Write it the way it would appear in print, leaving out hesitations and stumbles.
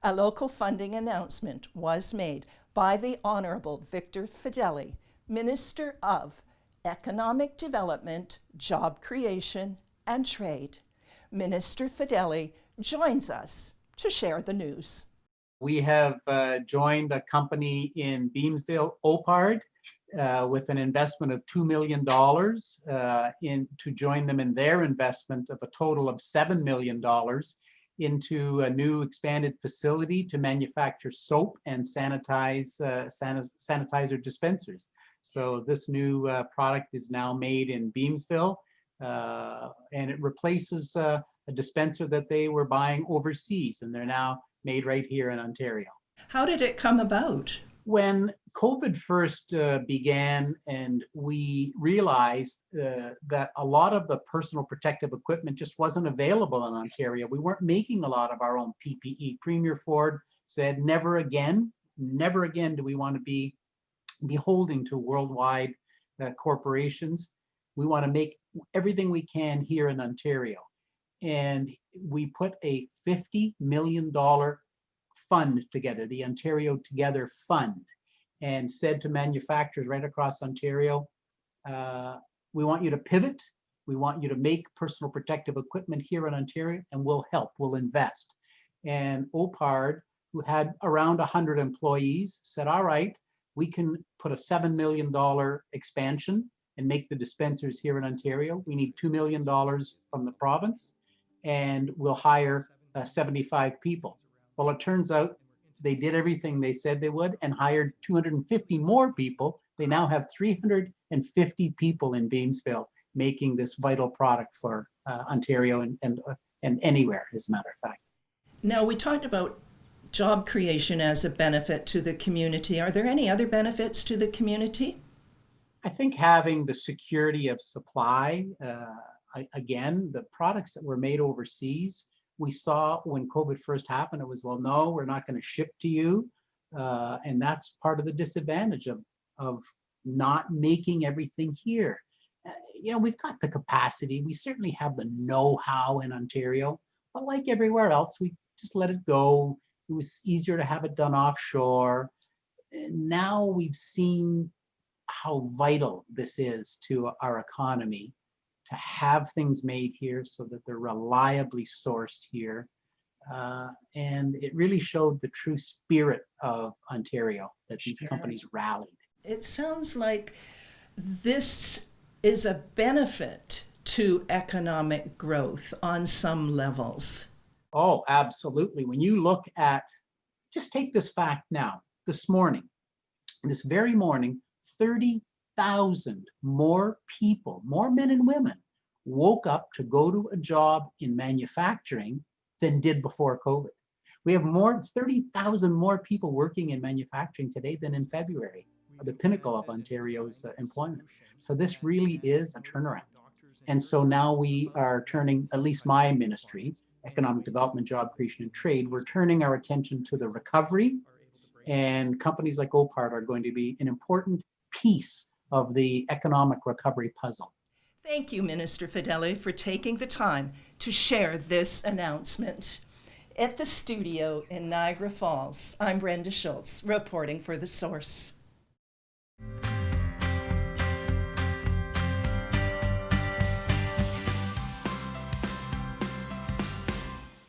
a local funding announcement was made by the Honorable Vic Fedeli, Minister of Economic Development, Job Creation, and Trade. Minister Fedeli joins us to share the news. We have joined a company in Beamsville, OPHARDT, with an investment of $2 million to join them in their investment of a total of $7 million into a new expanded facility to manufacture soap and sanitizer dispensers. So this new product is now made in Beamsville, and it replaces a dispenser that they were buying overseas, and they're now made right here in Ontario. How did it come about? When COVID first began and we realized that a lot of the personal protective equipment just wasn't available in Ontario, we weren't making a lot of our own PPE. Premier Ford said, never again do we want to be beholden to worldwide corporations. We want to make everything we can here in Ontario. And we put a $50 million fund together, the Ontario Together Fund, and said to manufacturers right across Ontario, we want you to pivot, we want you to make personal protective equipment here in Ontario, and we'll help, we'll invest. And OPHARDT, who had around 100 employees, said, all right, we can put a $7 million expansion and make the dispensers here in Ontario. We need $2 million from the province, and we'll hire 75 people. Well, it turns out they did everything they said they would and hired 250 more people. They now have 350 people in Beamsville making this vital product for Ontario and anywhere, as a matter of fact. Now, we talked about job creation as a benefit to the community. Are there any other benefits to the community? I think having the security of supply, again, the products that were made overseas, we saw when COVID first happened, it was, well, no, we're not going to ship to you. And that's part of the disadvantage of not making everything here. We've got the capacity. We certainly have the know-how in Ontario, but like everywhere else, we just let it go. It was easier to have it done offshore. And now we've seen how vital this is to our economy, to have things made here so that they're reliably sourced here. And it really showed the true spirit of Ontario that these companies rallied. It sounds like this is a benefit to economic growth on some levels. Oh, absolutely. When you look at, just take this fact now, this very morning, 30,000 more people, more men and women, woke up to go to a job in manufacturing than did before COVID. We have 30,000 more people working in manufacturing today than in February, the pinnacle of Ontario's employment. So this really is a turnaround. And so now we are turning, at least my ministry, Economic Development, Job Creation, and Trade, we're turning our attention to the recovery, and companies like OPHARDT are going to be an important piece of the economic recovery puzzle. Thank you, Minister Fedeli, for taking the time to share this announcement. At the studio in Niagara Falls, I'm Brenda Schultz, reporting for The Source.